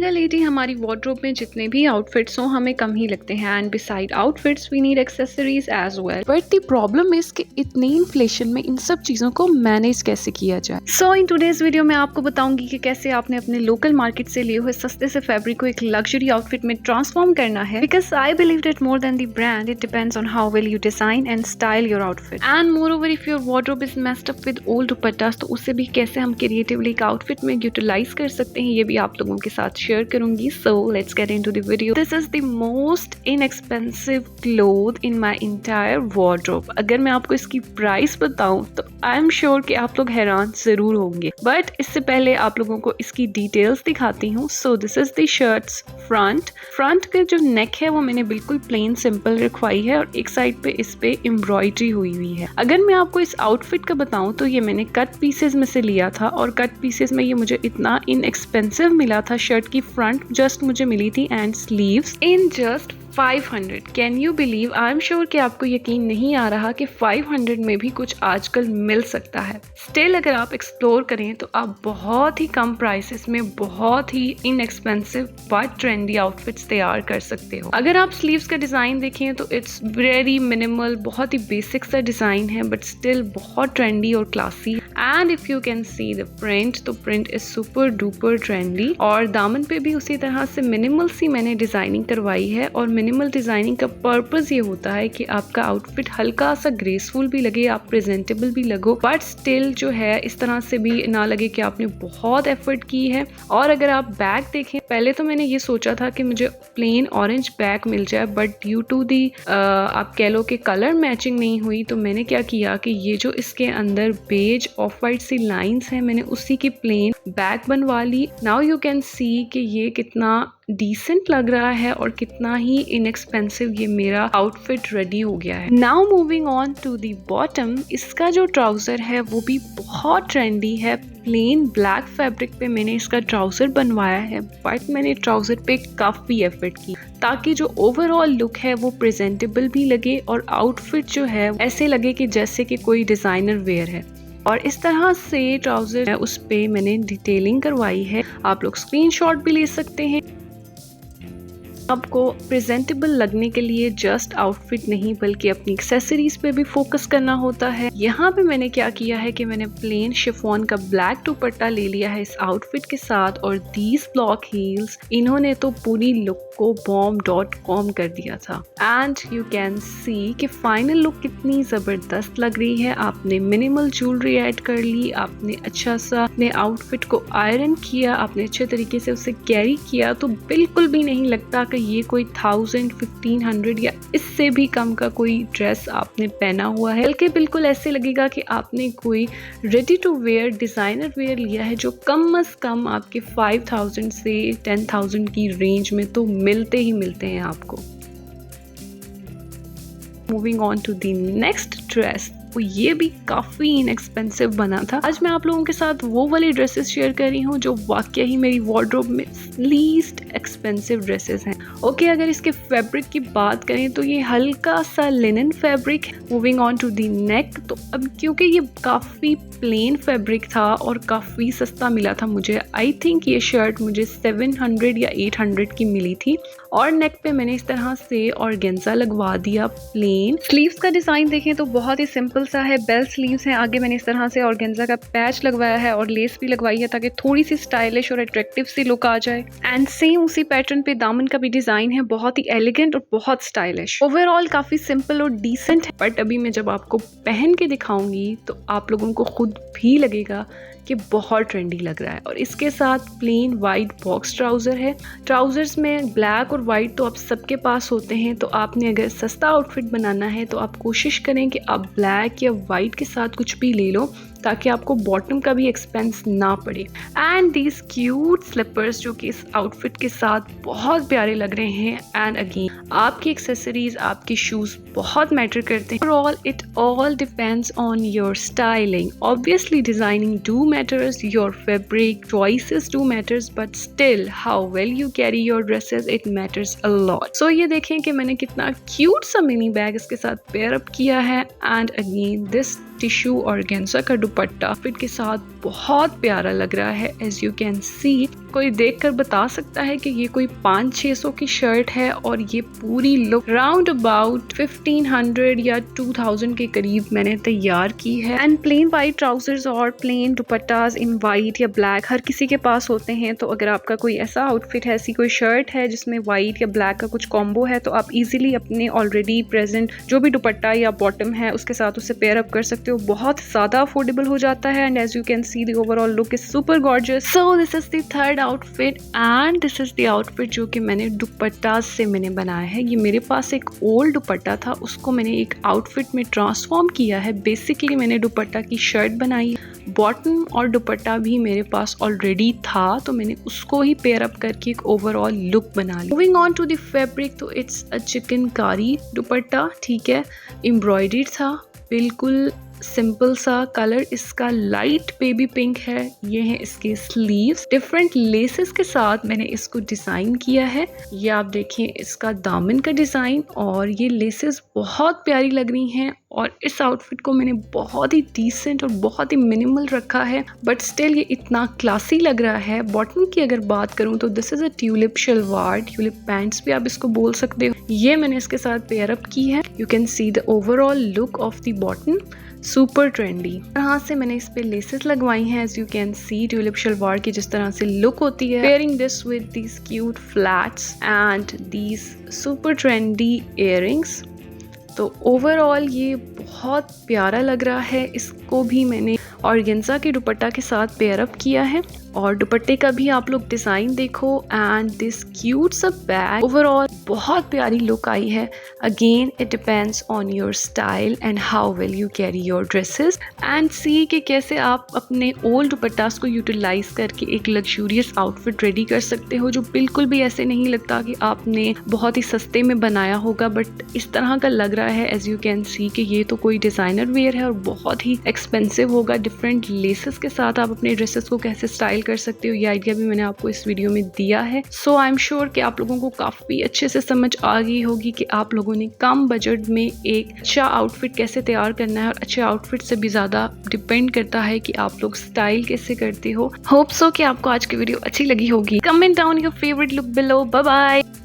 Single हमारी wardrobe में जितने भी आउटफिट्स हों हमें कम ही लगते हैं and beside outfits we need accessories as well. But the problem is कि इतने इन्फ्लेशन में इन सब चीजों को मैनेज कैसे किया जाए। सो इन टुडेज वीडियो में आपको बताऊंगी कि कैसे आपने अपने लोकल मार्केट से लिए हुए सस्ते से फैब्रिक को एक लग्जरी आउटफिट में ट्रांसफॉर्म करना है। Because I believe that more than the brand it depends on how well you design and style your outfit and moreover if your wardrobe is messed up with old dupattas तो उसे भी कैसे हम creatively एक outfit में utilise कर सकते हैं ये भी आप लोगों के साथ शेयर करूंगी। So let's get into the video. This is the most inexpensive cloth in my entire wardrobe. अगर मैं आपको इसकी प्राइस बताऊं तो आई एम श्योर कि आप लोग हैरान जरूर होंगे, बट इससे पहले आप लोगों को इसकी डिटेल्स दिखाती हूँ। सो this is the shirts front का जो नेक है वो मैंने बिल्कुल प्लेन सिंपल रखवाई है और एक साइड पे इस पे एम्ब्रॉयडरी हुई हुई है। अगर मैं आपको इस आउटफिट का बताऊं तो ये मैंने कट पीसेस में से लिया था और कट पीसेस में ये मुझे इतना इनएक्सपेंसिव मिला था। शर्ट की फ्रंट जस्ट मुझे मिली थी and sleeves in just 500। Can you believe? I am sure कि आपको यकीन नहीं आ रहा कि 500 में भी कुछ आजकल मिल सकता है। स्टिल अगर आप एक्सप्लोर करें तो आप बहुत ही कम प्राइसेस में बहुत ही इनएक्सपेंसिव बट ट्रेंडी आउटफिट्स तैयार कर सकते हो। अगर आप स्लीव्स का डिजाइन देखें तो इट्स वेरी मिनिमल, बहुत ही बेसिक सा डिजाइन है बट स्टिल बहुत ट्रेंडी और classy. And if you can see the print तो print is super duper trendy और दामन पे भी उसी तरह से मिनिमल सी मैंने डिजाइनिंग करवाई है। और मिनिमल डिजाइनिंग का पर्पस ये होता है कि आपका आउटफिट हल्का सा ग्रेसफुल भी लगे, आप प्रेजेंटेबल भी लगो, बट स्टिल जो है इस तरह से भी ना लगे कि आपने बहुत एफर्ट की है। और अगर आप बैग देखें, पहले तो मैंने ये सोचा था कि मुझे प्लेन ऑरेंज बैग मिल जाए, बट ड्यू टू दी आप कह लो कि कलर मैचिंग नहीं हुई तो मैंने क्या किया कि ये जो इसके अंदर बेज ऑफ वाइट सी लाइंस हैं मैंने उसी की प्लेन बैग बनवा ली। नाउ यू कैन सी कि ये कितना डिसेंट लग रहा है और कितना ही इनएक्सपेंसिव ये मेरा आउटफिट रेडी हो गया है। Now moving on to the bottom, इसका जो ट्राउजर है वो भी बहुत ट्रेंडी है। प्लेन ब्लैक फैब्रिक पे मैंने इसका ट्राउजर बनवाया है, बट मैंने ट्राउजर पे काफी एफर्ट की ताकि जो ओवरऑल लुक है वो प्रेजेंटेबल भी लगे और आउटफिट जो है ऐसे लगे कि जैसे कि कोई डिजाइनर वेयर है। और इस तरह से ट्राउजर है उस पे मैंने डिटेलिंग करवाई है। आप लोग स्क्रीनशॉट भी ले सकते हैं। आपको प्रेजेंटेबल लगने के लिए जस्ट आउटफिट नहीं बल्कि अपनी एक्सेसरीज पे भी फोकस करना होता है। यहाँ पे मैंने क्या किया है कि मैंने प्लेन शिफॉन का ब्लैक दुपट्टा ले लिया है इस आउटफिट के साथ और दीज ब्लॉक हील्स इन्होंने तो पूरी लुक को bomb.com कर दिया था। एंड यू कैन सी कि फाइनल लुक कितनी जबरदस्त लग रही है। आपने मिनिमल ज्वेलरी ऐड कर ली, आपने अच्छा सा अपने आउटफिट को आयरन किया, आपने अच्छे तरीके से उसे कैरी किया तो बिल्कुल भी नहीं लगता कि ये कोई 1000, 1500 या इससे भी कम का कोई ड्रेस आपने पहना हुआ है। बल्कि बिल्कुल ऐसे लगेगा कि आपने कोई ready to wear designer wear लिया है जो कम अज कम आपके 5000 से 10,000 की रेंज में तो मिलते ही मिलते हैं आपको। Moving on to the next dress, तो ये भी काफी इनएक्सपेंसिव बना था। आज मैं आप लोगों के साथ वो वाली ड्रेसेस शेयर कर रही हूँ जो वाकई ही मेरी वार्डरोब में लीस्ट एक्सपेंसिव ड्रेसेस हैं। ओके, अगर इसके फैब्रिक की बात करें तो ये हल्का सा लिनन फैब्रिक है। मूविंग ऑन टू दी नेक, तो अब क्योंकि ये काफी प्लेन फैब्रिक था और काफी सस्ता मिला था मुझे, आई थिंक ये शर्ट मुझे 700 या 800 की मिली थी। और नेक पे मैंने इस तरह से ऑर्गेन्जा लगवा दिया प्लेन। स्लीव्स का डिजाइन देखें तो बहुत ही सिंपल सा है, बेल स्लीव्स हैं। आगे मैंने इस तरह से ऑर्गेन्जा का पैच लगवाया है और लेस भी लगवाई है ताकि थोड़ी सी स्टाइलिश और अट्रैक्टिव सी लुक आ जाए। एंड सेम उसी पैटर्न पे दामन का भी डिजाइन है, बहुत ही एलिगेंट और बहुत स्टाइलिश। ओवरऑल काफी सिंपल और डिसेंट है, बट अभी मैं जब आपको पहन के दिखाऊंगी तो आप लोगों को खुद भी लगेगा कि बहुत ट्रेंडी लग रहा है। और इसके साथ प्लेन वाइट बॉक्स ट्राउजर है। ट्राउजर्स में ब्लैक और वाइट तो आप सबके पास होते हैं, तो आपने अगर सस्ता आउटफिट बनाना है तो आप कोशिश करें कि आप ब्लैक या वाइट के साथ कुछ भी ले लो ताकि आपको बॉटम का भी एक्सपेंस ना पड़े। एंड दीज क्यूट स्लीपर्स जो कि इस आउटफिट के साथ बहुत प्यारे लग रहे हैं। एंड अगेन आपकी एक्सेसरीज, आपके शूज बहुत मैटर करते हैं। Overall it all depends on your styling. Obviously designing do matters, your fabric choices do matters, but still how well you carry your dresses it matters a lot. So ये देखें कि मैंने कितना cute सा mini bag इसके साथ pair up किया है। And again this tissue organza का दुपट्टा फिट के साथ बहुत प्यारा लग रहा है। एज यू कैन सी, कोई देखकर बता सकता है कि ये कोई 500-600 की शर्ट है और ये पूरी लुक राउंड अबाउट 1500 या 2000 के करीब मैंने तैयार की है। एंड प्लेन वाइट ट्राउजर्स और प्लेन दुपट्टास इन वाइट या ब्लैक हर किसी के पास होते हैं, तो अगर आपका कोई ऐसा आउटफिट है, ऐसी कोई शर्ट है जिसमें वाइट या ब्लैक का कुछ कॉम्बो है, तो आप इजीली अपने ऑलरेडी प्रेजेंट जो भी दुपट्टा या बॉटम है उसके साथ उसे पेयर अप कर सकते हो। बहुत ज़्यादा अफोर्डेबल हो जाता है and as you can see the overall look is super gorgeous. So this is the third outfit and this is the outfit जो कि मैंने दुपट्टा से मैंने बनाया है। ये मेरे पास एक ओल्ड दुपट्टा था, उसको मैंने एक आउटफिट में ट्रांसफॉर्म किया है। बेसिकली मैंने दुपट्टा की शर्ट बनाई, बॉटम और दुपट्टा भी मेरे पास ऑलरेडी था, तो मैंने उसको ही पेयर अप करके एक ओवरऑल लुक बना ली। Moving on to the fabric, तो इट्स अ चिकनकारी दुपट्टा, ठीक है, एम्ब्रॉयडर्ड था, बिल्कुल सिंपल सा। कलर इसका लाइट बेबी पिंक है। ये है इसके स्लीव्स, डिफरेंट लेसेस के साथ मैंने इसको डिजाइन किया है। ये आप देखें इसका दामन का डिजाइन, और ये लेसेस बहुत प्यारी लग रही हैं। और इस आउटफिट को मैंने बहुत ही डिसेंट और बहुत ही मिनिमल रखा है, बट स्टिल ये इतना क्लासी लग रहा है। बॉटम की अगर बात करूं तो this is a tulip salwar, tulip pants भी आप इसको बोल सकते हो। ये मैंने इसके साथ पेयर अप की है। You can see the overall look of the bottom, super trendy. यहाँ से मैंने इस पे लेसेस लगवाई हैं। As you can see tulip salwar की जिस तरह से लुक होती है, pairing this with these cute flats and these super trendy earrings. तो ओवरऑल ये बहुत प्यारा लग रहा है। इसको भी मैंने ऑर्गेन्जा के दुपट्टा के साथ पेयर अप किया है, और दुपट्टे का भी आप लोग डिज़ाइन देखो एंड दिस क्यूट सा बैग। ओवरऑल बहुत प्यारी लुक आई है। Again it depends on your style and how well you carry your dresses, and see कि कैसे आप अपने ओल्ड दुपट्टास को यूटिलाइज करके एक लग्जूरियस आउटफिट रेडी कर सकते हो, जो बिल्कुल भी ऐसे नहीं लगता कि आपने बहुत ही सस्ते में बनाया होगा, बट इस तरह का लग रहा है। एज यू कैन सी कि ये तो कोई डिज़ाइनर वेयर है और बहुत ही एक्सपेंसिव होगा। डिफरेंट लेसेस के साथ आप अपने ड्रेसेस को कैसे स्टाइल कर सकते हो, ये आइडिया भी मैंने आपको इस वीडियो में दिया है। सो आई एम श्योर कि आप लोगों को काफ़ी अच्छे से समझ आ गई होगी कि आप लोगों ने कम बजट में एक अच्छा आउटफिट कैसे तैयार करना है, और अच्छे आउटफिट से भी ज़्यादा डिपेंड करता है कि आप लोग स्टाइल कैसे करते हो। होप सो कि आपको आज की वीडियो अच्छी लगी होगी। Comment down your favourite look below. Bye bye.